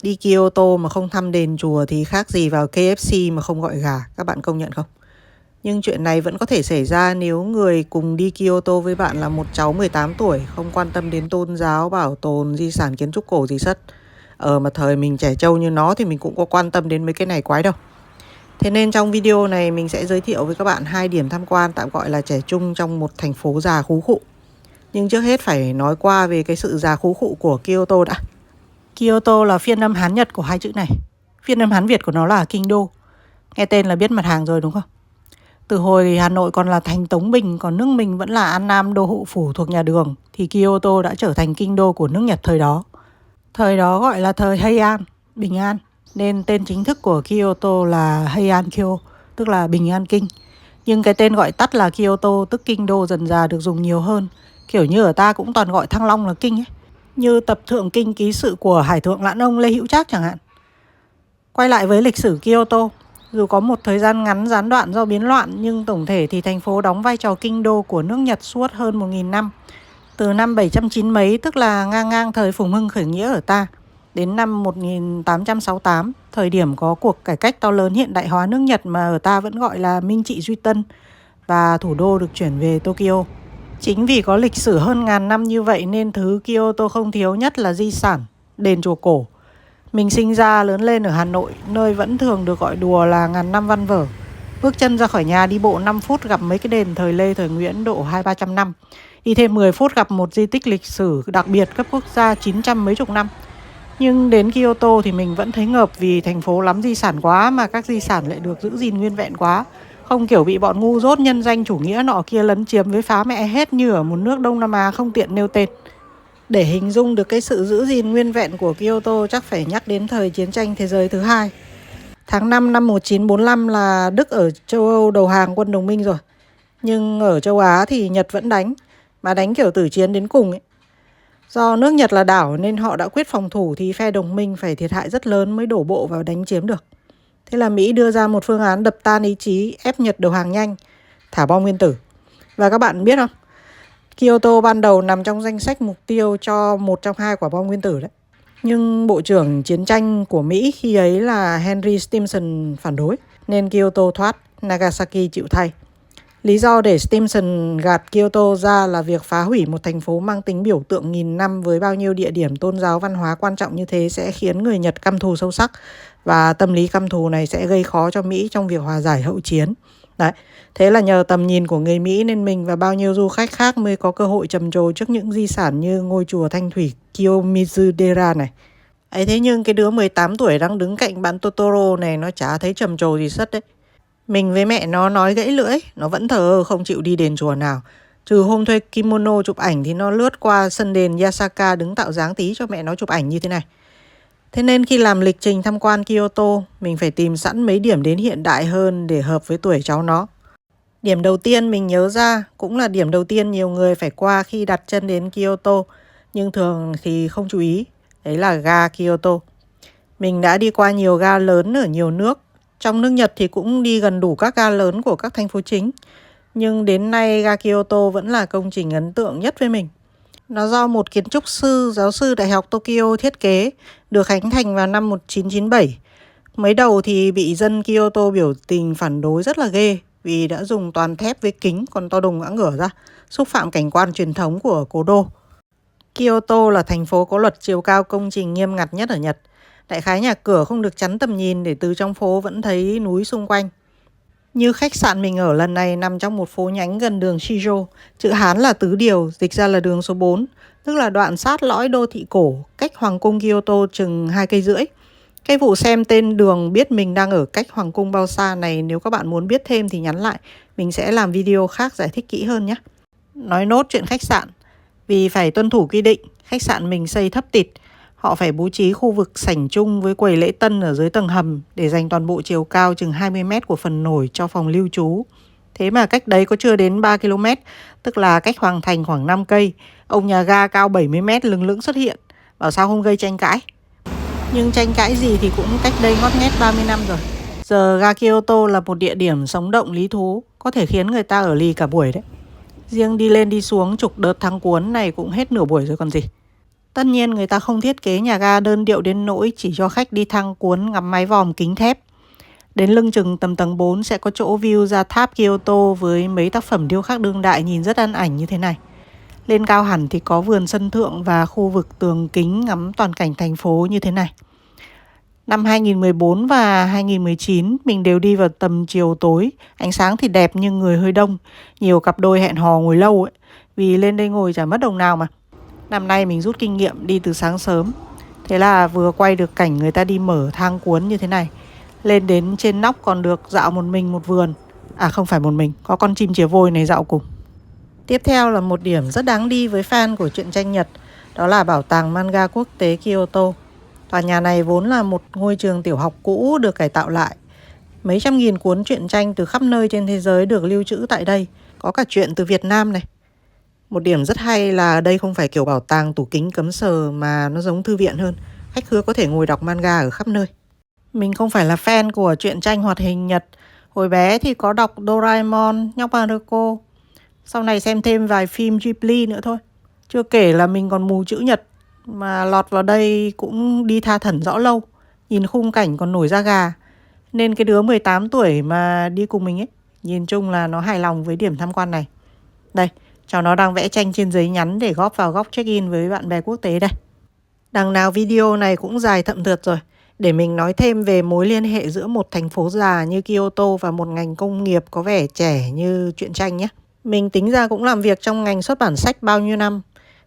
Đi Kyoto mà không thăm đền chùa thì khác gì vào KFC mà không gọi gà, các bạn công nhận không? Nhưng chuyện này vẫn có thể xảy ra nếu người cùng đi Kyoto với bạn là một cháu 18 tuổi, không quan tâm đến tôn giáo, bảo tồn, di sản kiến trúc cổ gì sất. Mà thời mình trẻ trâu như nó thì mình cũng có quan tâm đến mấy cái này quái đâu. Thế nên trong video này mình sẽ giới thiệu với các bạn 2 điểm tham quan tạm gọi là trẻ trung trong một thành phố già khú khụ. Nhưng trước hết phải nói qua về cái sự già khú khụ của Kyoto đã. Kyoto là phiên âm Hán Nhật của hai chữ này. Phiên âm Hán Việt của nó là kinh đô. Nghe tên là biết mặt hàng rồi đúng không? Từ hồi Hà Nội còn là thành Tống Bình, còn nước mình vẫn là An Nam đô hộ phủ thuộc nhà Đường, thì Kyoto đã trở thành kinh đô của nước Nhật thời đó. Thời đó gọi là thời Heian, Bình An, nên tên chính thức của Kyoto là Heian-kyo, tức là Bình An Kinh. Nhưng cái tên gọi tắt là Kyoto, tức kinh đô, dần dà được dùng nhiều hơn. Kiểu như ở ta cũng toàn gọi Thăng Long là kinh ấy. Như tập Thượng Kinh Ký Sự của Hải Thượng Lãn Ông Lê Hữu Trác chẳng hạn. Quay lại với lịch sử Kyoto, dù có một thời gian ngắn gián đoạn do biến loạn, nhưng tổng thể thì thành phố đóng vai trò kinh đô của nước Nhật suốt hơn 1.000 năm. Từ năm 709 mấy, tức là ngang thời Phùng Hưng khởi nghĩa ở ta, đến năm 1868, thời điểm có cuộc cải cách to lớn hiện đại hóa nước Nhật mà ở ta vẫn gọi là Minh Trị Duy Tân, và thủ đô được chuyển về Tokyo. Chính vì có lịch sử hơn ngàn năm như vậy nên thứ Kyoto không thiếu nhất là di sản, đền chùa cổ. Mình sinh ra lớn lên ở Hà Nội, nơi vẫn thường được gọi đùa là ngàn năm văn vở. Bước chân ra khỏi nhà đi bộ 5 phút gặp mấy cái đền thời Lê, thời Nguyễn độ 200-300 năm. Đi thêm 10 phút gặp một di tích lịch sử đặc biệt cấp quốc gia 900 mấy chục năm. Nhưng đến Kyoto thì mình vẫn thấy ngợp vì thành phố lắm di sản quá mà các di sản lại được giữ gìn nguyên vẹn quá. Không kiểu bị bọn ngu dốt nhân danh chủ nghĩa nọ kia lấn chiếm với phá mẹ hết như ở một nước Đông Nam Á không tiện nêu tên. Để hình dung được cái sự giữ gìn nguyên vẹn của Kyoto chắc phải nhắc đến thời chiến tranh thế giới thứ hai. Tháng 5 năm 1945 là Đức ở châu Âu đầu hàng quân đồng minh rồi. Nhưng ở châu Á thì Nhật vẫn đánh, mà đánh kiểu tử chiến đến cùng ấy. Do nước Nhật là đảo nên họ đã quyết phòng thủ thì phe đồng minh phải thiệt hại rất lớn mới đổ bộ vào đánh chiếm được. Thế là Mỹ đưa ra một phương án đập tan ý chí, ép Nhật đầu hàng nhanh, thả bom nguyên tử. Và các bạn biết không? Kyoto ban đầu nằm trong danh sách mục tiêu cho một trong 2 quả bom nguyên tử đấy. Nhưng Bộ trưởng Chiến tranh của Mỹ khi ấy là Henry Stimson phản đối, nên Kyoto thoát, Nagasaki chịu thay. Lý do để Stimson gạt Kyoto ra là việc phá hủy một thành phố mang tính biểu tượng nghìn năm với bao nhiêu địa điểm tôn giáo văn hóa quan trọng như thế sẽ khiến người Nhật căm thù sâu sắc, và tâm lý căm thù này sẽ gây khó cho Mỹ trong việc hòa giải hậu chiến. Đấy, thế là nhờ tầm nhìn của người Mỹ nên mình và bao nhiêu du khách khác mới có cơ hội trầm trồ trước những di sản như ngôi chùa Thanh Thủy Kiyomizu-dera này. Ấy thế nhưng cái đứa 18 tuổi đang đứng cạnh bạn Totoro này nó chả thấy trầm trồ gì sất đấy. Mình với mẹ nó nói gãy lưỡi, nó vẫn thờ ơ không chịu đi đền chùa nào. Trừ hôm thuê kimono chụp ảnh thì nó lướt qua sân đền Yasaka đứng tạo dáng tí cho mẹ nó chụp ảnh như thế này. Thế nên khi làm lịch trình tham quan Kyoto, mình phải tìm sẵn mấy điểm đến hiện đại hơn để hợp với tuổi cháu nó. Điểm đầu tiên mình nhớ ra cũng là điểm đầu tiên nhiều người phải qua khi đặt chân đến Kyoto, nhưng thường thì không chú ý, đấy là ga Kyoto. Mình đã đi qua nhiều ga lớn ở nhiều nước. Trong nước Nhật thì cũng đi gần đủ các ga lớn của các thành phố chính. Nhưng đến nay ga Kyoto vẫn là công trình ấn tượng nhất với mình. Nó do một kiến trúc sư, giáo sư Đại học Tokyo thiết kế, được khánh thành vào năm 1997. Mới đầu thì bị dân Kyoto biểu tình phản đối rất là ghê vì đã dùng toàn thép với kính còn to đùng ngã ngửa ra, xúc phạm cảnh quan truyền thống của cố đô. Kyoto là thành phố có luật chiều cao công trình nghiêm ngặt nhất ở Nhật. Đại khái nhà cửa không được chắn tầm nhìn để từ trong phố vẫn thấy núi xung quanh. Như khách sạn mình ở lần này nằm trong một phố nhánh gần đường Shijo, chữ Hán là Tứ Điều, dịch ra là đường số 4, tức là đoạn sát lõi đô thị cổ, cách Hoàng cung Kyoto chừng 2,5 cây. Cái vụ xem tên đường biết mình đang ở cách Hoàng cung bao xa này, nếu các bạn muốn biết thêm thì nhắn lại, mình sẽ làm video khác giải thích kỹ hơn nhé. Nói nốt chuyện khách sạn, vì phải tuân thủ quy định, khách sạn mình xây thấp tịt. Họ phải bố trí khu vực sảnh chung với quầy lễ tân ở dưới tầng hầm để dành toàn bộ chiều cao chừng 20 mét của phần nổi cho phòng lưu trú. Thế mà cách đấy có chưa đến 3 km, tức là cách Hoàng Thành khoảng 5 cây. Ông nhà ga cao 70 mét lừng lững xuất hiện, bảo sao không gây tranh cãi. Nhưng tranh cãi gì thì cũng cách đây ngót nghét 30 năm rồi. Giờ ga Kyoto là một địa điểm sống động lý thú, có thể khiến người ta ở lì cả buổi đấy. Riêng đi lên đi xuống chục đợt thang cuốn này cũng hết nửa buổi rồi còn gì. Tất nhiên người ta không thiết kế nhà ga đơn điệu đến nỗi chỉ cho khách đi thang cuốn ngắm mái vòm kính thép. Đến lưng chừng tầm tầng 4 sẽ có chỗ view ra tháp Kyoto với mấy tác phẩm điêu khắc đương đại nhìn rất ăn ảnh như thế này. Lên cao hẳn thì có vườn sân thượng và khu vực tường kính ngắm toàn cảnh thành phố như thế này. Năm 2014 và 2019 mình đều đi vào tầm chiều tối. Ánh sáng thì đẹp nhưng người hơi đông. Nhiều cặp đôi hẹn hò ngồi lâu ấy, vì lên đây ngồi chả mất đồng nào mà. Năm nay mình rút kinh nghiệm đi từ sáng sớm. Thế là vừa quay được cảnh người ta đi mở thang cuốn như thế này. Lên đến trên nóc còn được dạo một mình một vườn. À không phải một mình, có con chim chìa vôi này dạo cùng. Tiếp theo là một điểm rất đáng đi với fan của truyện tranh Nhật. Đó là bảo tàng manga quốc tế Kyoto. Tòa nhà này vốn là một ngôi trường tiểu học cũ được cải tạo lại. Mấy trăm nghìn cuốn truyện tranh từ khắp nơi trên thế giới được lưu trữ tại đây. Có cả truyện từ Việt Nam này. Một điểm rất hay là đây không phải kiểu bảo tàng tủ kính cấm sờ mà nó giống thư viện hơn. Khách khứa có thể ngồi đọc manga ở khắp nơi. Mình không phải là fan của truyện tranh hoạt hình Nhật. Hồi bé thì có đọc Doraemon, Nhóc Maruko. Sau này xem thêm vài phim Ghibli nữa thôi. Chưa kể là mình còn mù chữ Nhật. Mà lọt vào đây cũng đi tha thẩn rõ lâu. Nhìn khung cảnh còn nổi da gà. Nên cái đứa 18 tuổi mà đi cùng mình ấy, nhìn chung là nó hài lòng với điểm tham quan này. Đây, cháu nó đang vẽ tranh trên giấy nhắn để góp vào góc check-in với bạn bè quốc tế đây. Đằng nào video này cũng dài thậm thượt rồi. Để mình nói thêm về mối liên hệ giữa một thành phố già như Kyoto và một ngành công nghiệp có vẻ trẻ như truyện tranh nhé. Mình tính ra cũng làm việc trong ngành xuất bản sách bao nhiêu năm.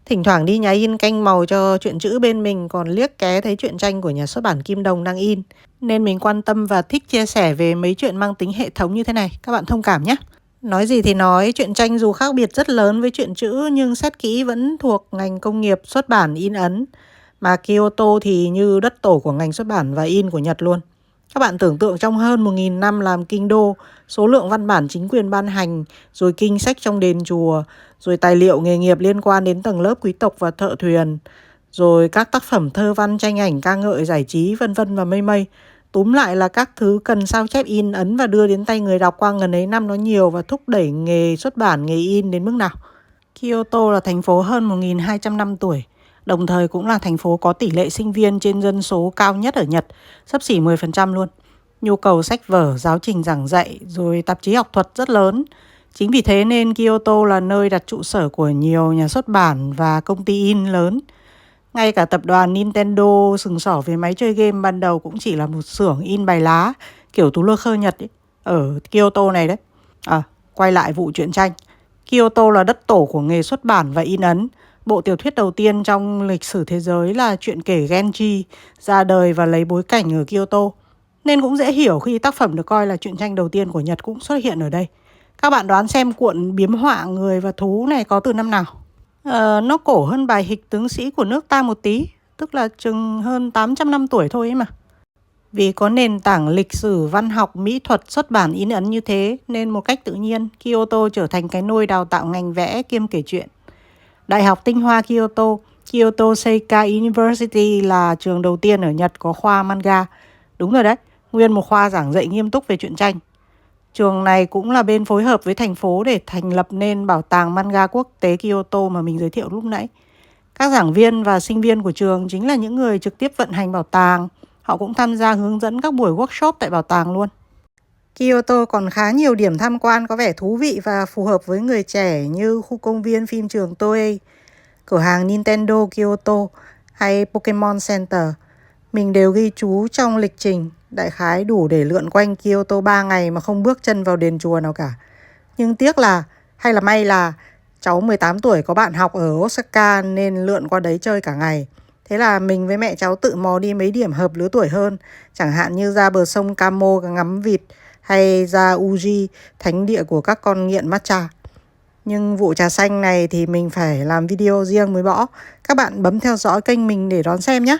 Thỉnh thoảng đi nhà in canh màu cho truyện chữ bên mình còn liếc ké thấy truyện tranh của nhà xuất bản Kim Đồng đang in. Nên mình quan tâm và thích chia sẻ về mấy chuyện mang tính hệ thống như thế này. Các bạn thông cảm nhé. Nói gì thì nói, truyện tranh dù khác biệt rất lớn với truyện chữ nhưng xét kỹ vẫn thuộc ngành công nghiệp xuất bản in ấn. Mà Kyoto thì như đất tổ của ngành xuất bản và in của Nhật luôn. Các bạn tưởng tượng trong hơn 1.000 năm làm kinh đô, số lượng văn bản chính quyền ban hành, rồi kinh sách trong đền chùa, rồi tài liệu nghề nghiệp liên quan đến tầng lớp quý tộc và thợ thuyền, rồi các tác phẩm thơ văn, tranh ảnh, ca ngợi, giải trí, vân vân và mây mây. Túm lại là các thứ cần sao chép in ấn và đưa đến tay người đọc qua ngần ấy năm nó nhiều và thúc đẩy nghề xuất bản, nghề in đến mức nào. Kyoto là thành phố hơn 1.200 năm tuổi, đồng thời cũng là thành phố có tỷ lệ sinh viên trên dân số cao nhất ở Nhật, xấp xỉ 10% luôn. Nhu cầu sách vở, giáo trình giảng dạy, rồi tạp chí học thuật rất lớn. Chính vì thế nên Kyoto là nơi đặt trụ sở của nhiều nhà xuất bản và công ty in lớn. Ngay cả tập đoàn Nintendo sừng sỏ về máy chơi game ban đầu cũng chỉ là một xưởng in bài lá, kiểu Tú Lơ Khơ Nhật ấy, ở Kyoto này đấy. Quay lại vụ truyện tranh. Kyoto là đất tổ của nghề xuất bản và in ấn. Bộ tiểu thuyết đầu tiên trong lịch sử thế giới là truyện kể Genji, ra đời và lấy bối cảnh ở Kyoto. Nên cũng dễ hiểu khi tác phẩm được coi là truyện tranh đầu tiên của Nhật cũng xuất hiện ở đây. Các bạn đoán xem cuộn biếm họa người và thú này có từ năm nào? Nó cổ hơn bài Hịch tướng sĩ của nước ta một tí, tức là chừng hơn 800 năm tuổi thôi ấy mà. Vì có nền tảng lịch sử, văn học, mỹ thuật, xuất bản in ấn như thế nên một cách tự nhiên Kyoto trở thành cái nôi đào tạo ngành vẽ kiêm kể chuyện. Đại học Tinh hoa Kyoto, Kyoto Seika University là trường đầu tiên ở Nhật có khoa manga. Đúng rồi đấy, nguyên một khoa giảng dạy nghiêm túc về truyện tranh. Trường này cũng là bên phối hợp với thành phố để thành lập nên bảo tàng manga quốc tế Kyoto mà mình giới thiệu lúc nãy. Các giảng viên và sinh viên của trường chính là những người trực tiếp vận hành bảo tàng. Họ cũng tham gia hướng dẫn các buổi workshop tại bảo tàng luôn. Kyoto còn khá nhiều điểm tham quan có vẻ thú vị và phù hợp với người trẻ như khu công viên phim trường Toei, cửa hàng Nintendo Kyoto hay Pokemon Center. Mình đều ghi chú trong lịch trình, đại khái đủ để lượn quanh Kyoto 3 ngày mà không bước chân vào đền chùa nào cả. Nhưng tiếc là, hay là may là, cháu 18 tuổi có bạn học ở Osaka nên lượn qua đấy chơi cả ngày. Thế là mình với mẹ cháu tự mò đi mấy điểm hợp lứa tuổi hơn, chẳng hạn như ra bờ sông Kamo ngắm vịt, hay ra Uji, thánh địa của các con nghiện matcha. Nhưng vụ trà xanh này thì mình phải làm video riêng mới bỏ. Các bạn bấm theo dõi kênh mình để đón xem nhé.